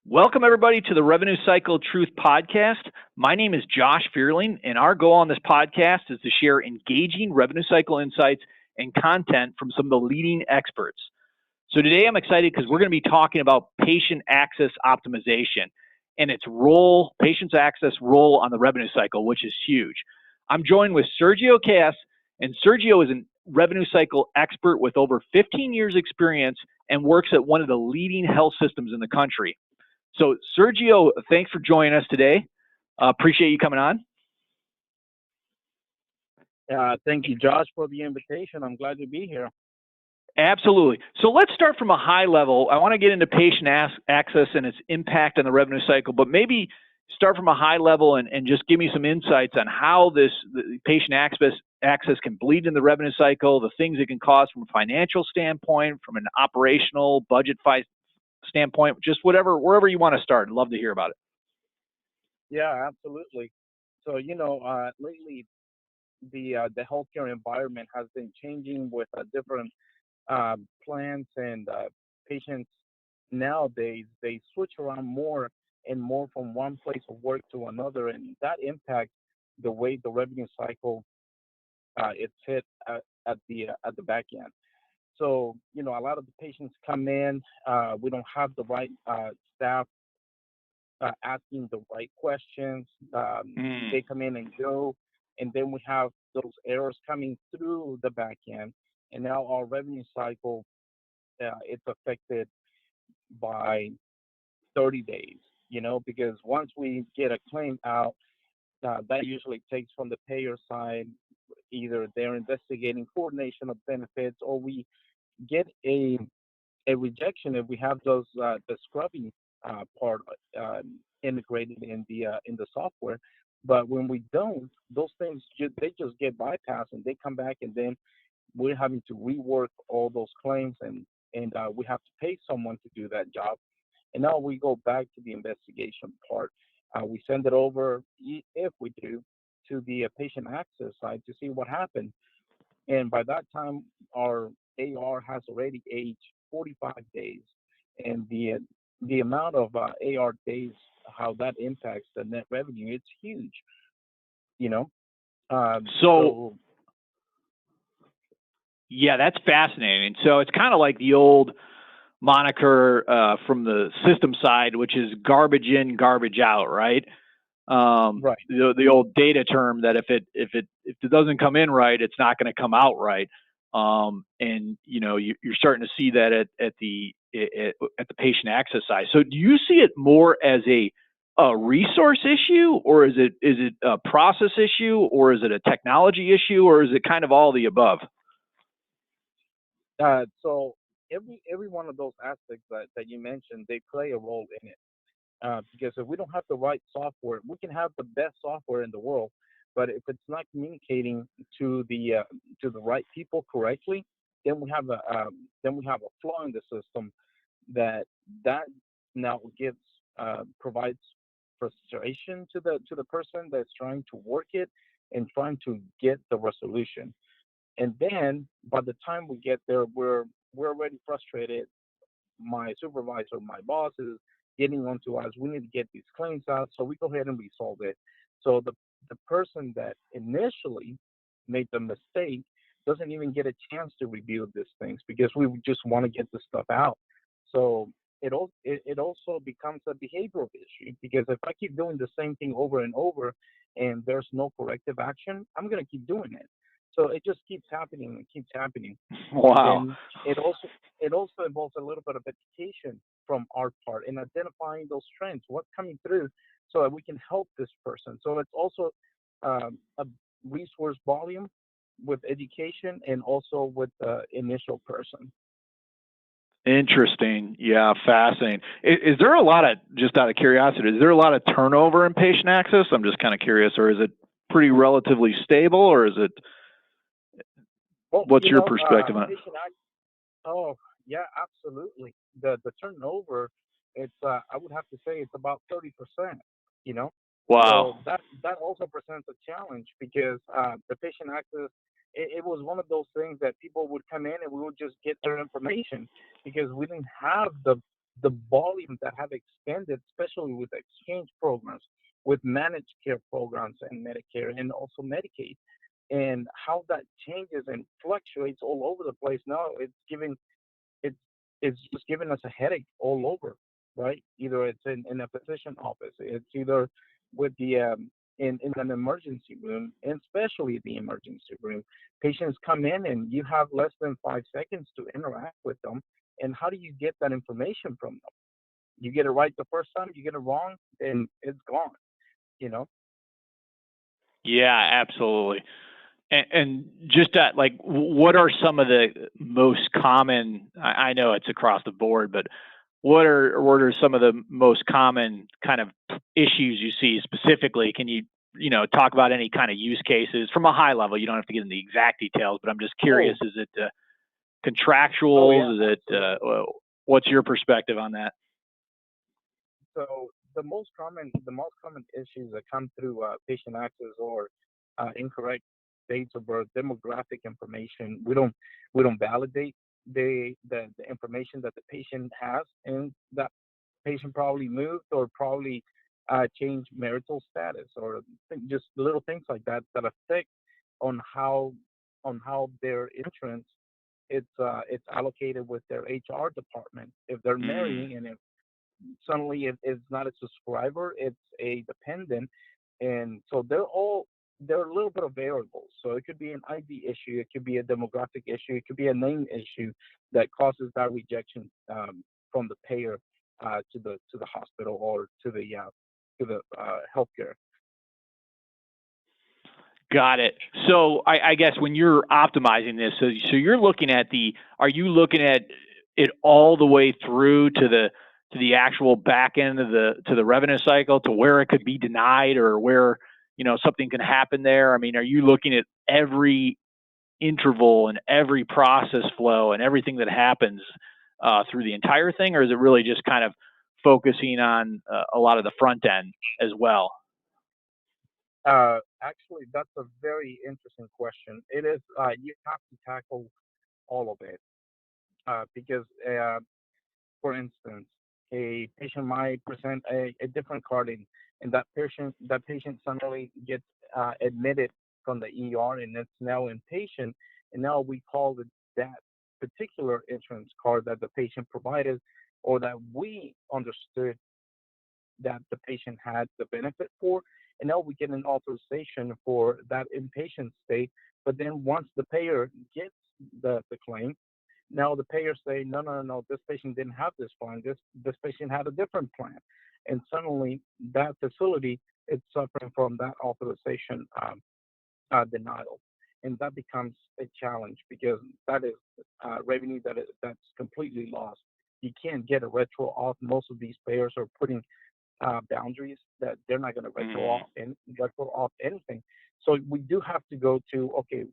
Welcome, everybody, to the Revenue Cycle Truth Podcast. My name is Josh Fearling, and our goal on this podcast is to share engaging revenue cycle insights and content from some of the leading experts. So today I'm excited because we're going to be talking about patient access optimization and its role, patient's access role on the revenue cycle, which is huge. I'm joined with Sergio Quiej, and Sergio is a revenue cycle expert with over 15 years experience and works at one of the leading health systems in the country. So, Sergio, thanks for joining us today. Appreciate you coming on. Thank you, Josh, for the invitation. I'm glad to be here. Absolutely. So let's start from a high level. I want to get into patient access and its impact on the revenue cycle, but maybe start from a high level and just give me some insights on how the patient access can bleed in the revenue cycle, the things it can cause from a financial standpoint, from an operational budget standpoint, just wherever you want to start. I'd love to hear about it. Yeah, absolutely. So, lately the healthcare environment has been changing with different plans and patients nowadays. They switch around more and more from one place of work to another, and that impacts the way the revenue cycle it's hit at the back end. So, a lot of the patients come in. We don't have the right staff asking the right questions. They come in and go, and then we have those errors coming through the back end, and now our revenue cycle it's affected by 30 days. Because once we get a claim out, that usually takes from the payer side. Either they're investigating coordination of benefits, or we get a rejection if we have those the scrubbing part integrated in the software. But when we don't, those things they just get bypassed and they come back, and then we're having to rework all those claims, and we have to pay someone to do that job. And now we go back to the investigation part. We send it over, if we do, to the patient access side to see what happened. And by that time, our AR has already aged 45 days, and the amount of AR days, how that impacts the net revenue, it's huge. You know. So yeah, that's fascinating. So it's kind of like the old moniker from the system side, which is garbage in, garbage out, right? Right. The old data term that if it doesn't come in right, it's not going to come out right. And you're starting to see that at the patient access side. So do you see it more as a resource issue, or is it a process issue, or is it a technology issue, or is it kind of all the above? So every one of those aspects that you mentioned, they play a role in it. Because if we don't have the right software, we can have the best software in the world, but if it's not communicating to the right people correctly, then we have a flaw in the system that now gives provides frustration to the person that's trying to work it and trying to get the resolution. And then by the time we get there, we're already frustrated. My supervisor, my boss is getting onto us. We need to get these claims out, so we go ahead and resolve it. So the person that initially made the mistake doesn't even get a chance to review these things because we just want to get the stuff out. So it also becomes a behavioral issue, because if I keep doing the same thing over and over and there's no corrective action, I'm going to keep doing it. So it just keeps happening and keeps happening. And Wow. then it also involves a little bit of education from our part in identifying those trends, what's coming through, so that we can help this person. So it's also a resource volume with education and also with the initial person. Interesting. Yeah, fascinating. Is there a lot of, just out of curiosity, is there a lot of turnover in patient access? I'm just kind of curious, or is it pretty relatively stable, or is it, Well, what's your perspective on it? Oh, yeah, absolutely. The turnover, it's I would have to say it's about 30%. You know, so Wow. that also presents a challenge, because the patient access, it was one of those things that people would come in and we would just get their information, because we didn't have the volume that have expanded, especially with exchange programs, with managed care programs and Medicare and also Medicaid, and how that changes and fluctuates all over the place. Now it's it's just giving us a headache all over, right? Either it's in a physician office, it's either with the in an emergency room, and especially the emergency room, patients come in and you have less than 5 seconds to interact with them. And how do you get that information from them? You get it right the first time, you get it wrong, and it's gone. You know. Yeah, absolutely. And just that, like, what are some of the most common? I know it's across the board, but what are some of the most common kind of issues you see specifically? Can you talk about any kind of use cases from a high level? You don't have to get into the exact details, but I'm just curious. Oh, Is it oh yeah, contractuals? Is it absolutely. what's your perspective on that? So the most common issues that come through patient access or incorrect dates of birth, demographic information. We don't validate the information that the patient has, and that patient probably moved or probably changed marital status or just little things like that that affect on how their insurance it's allocated with their HR department. If they're Mm, marrying and if suddenly it's not a subscriber, it's a dependent, and so they're a little bit of variables. So it could be an ID issue, it could be a demographic issue, it could be a name issue that causes that rejection from the payer to the hospital or to the healthcare. got it. So I guess when you're optimizing this, so you're looking at are you looking at it all the way through to the actual back end of the revenue cycle to where it could be denied or where something can happen there? I mean, are you looking at every interval and every process flow and everything that happens through the entire thing, or is it really just kind of focusing on a lot of the front end as well? Actually, that's a very interesting question. It is you have to tackle all of it because for instance, a patient might present a different card and that patient suddenly gets admitted from the ER and it's now inpatient, and now we call that particular insurance card that the patient provided or that we understood that the patient had the benefit for, and now we get an authorization for that inpatient stay. But then once the payer gets the claim, now the payers say, no, no, no, no, this patient didn't have this plan. This patient had a different plan, and suddenly that facility is suffering from that authorization denial, and that becomes a challenge because that is revenue that's completely lost. You can't get a retro off. Most of these payers are putting boundaries that they're not going to Mm, retro off anything. So we do have to go to okay,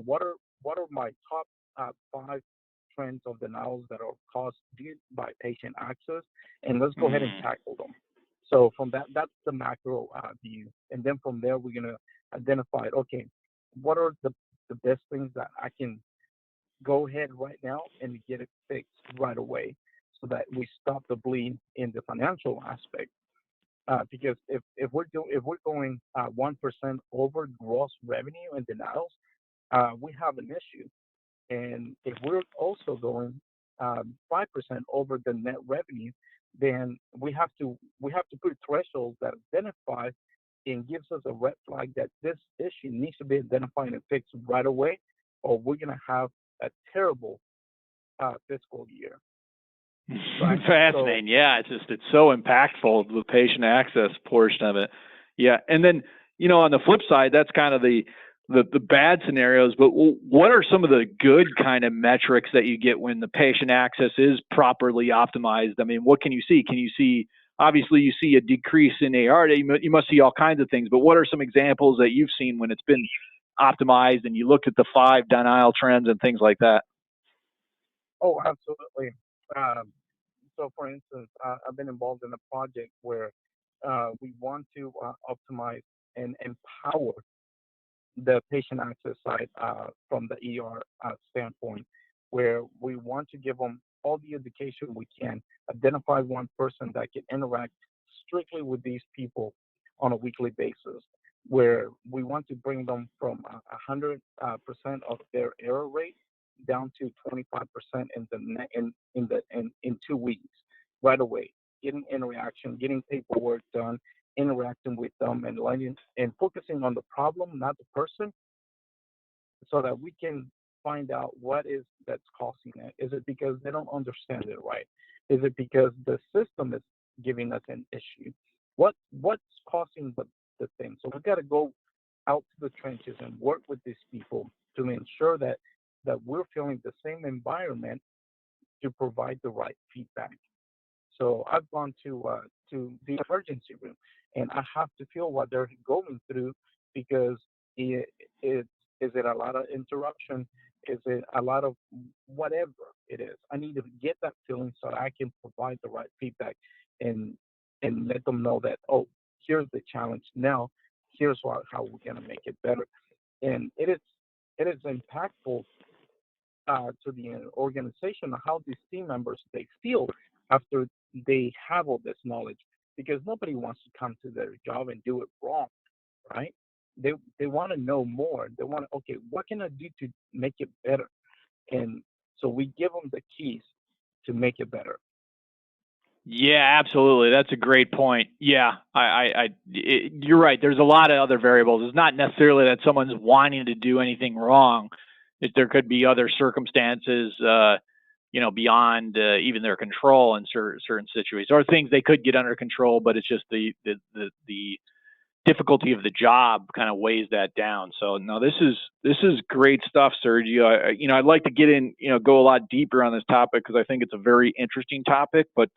what are my top five trends of denials that are caused due by patient access, and let's go ahead and mm. tackle them. So from that's the macro view, and then from there we're gonna identify okay, what are the best things that I can go ahead right now and get it fixed right away, so that we stop the bleed in the financial aspect. Because if we're going 1% over gross revenue and denials, we have an issue. And if we're also going 5% over the net revenue, then we have to put thresholds that identify and gives us a red flag that this issue needs to be identified and fixed right away, or we're going to have a terrible fiscal year, right? So, Fascinating. Yeah, it's so impactful, the patient access portion of it. Yeah, and then on the flip side, that's kind of the bad scenarios. But what are some of the good kind of metrics that you get when the patient access is properly optimized? I mean, what can you see? Can you see? Obviously, you see a decrease in AR. You must see all kinds of things. But what are some examples that you've seen when it's been optimized and you looked at the five denial trends and things like that? oh, absolutely. Um, so, for instance, I've been involved in a project where we want to optimize and empower the patient access side from the ER standpoint, where we want to give them all the education we can, identify one person that can interact strictly with these people on a weekly basis, where we want to bring them from 100% of their error rate down to 25% in 2 weeks, right away. Getting interaction, getting paperwork done, interacting with them, and learning and focusing on the problem, not the person, so that we can find out what is that's causing it. Is it because they don't understand it right? Is it because the system is giving us an issue? What's causing the thing? So we've got to go out to the trenches and work with these people to ensure that we're feeling the same environment to provide the right feedback. So I've gone to the emergency room, and I have to feel what they're going through because it is it a lot of interruption? Is it a lot of whatever it is? I need to get that feeling so I can provide the right feedback and let them know that, oh, here's the challenge now. Here's how we're gonna make it better. And it is impactful to the organization of how these team members they feel after they have all this knowledge, because nobody wants to come to their job and do it wrong, right? They want to know more. They want to, okay, what can I do to make it better? And so we give them the keys to make it better. Yeah, absolutely. That's a great point. Yeah, you're right. There's a lot of other variables. It's not necessarily that someone's wanting to do anything wrong. There could be other circumstances, beyond even their control in certain situations, or things they could get under control, but it's just the difficulty of the job kind of weighs that down. So no, this is great stuff, Sergio. I'd like to get in, go a lot deeper on this topic because I think it's a very interesting topic. But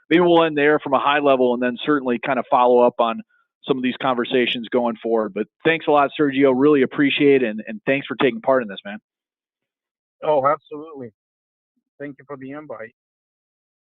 maybe we'll end there from a high level, and then certainly kind of follow up on some of these conversations going forward. But thanks a lot, Sergio. Really appreciate it, and thanks for taking part in this, man. Oh, absolutely. Thank you for the invite.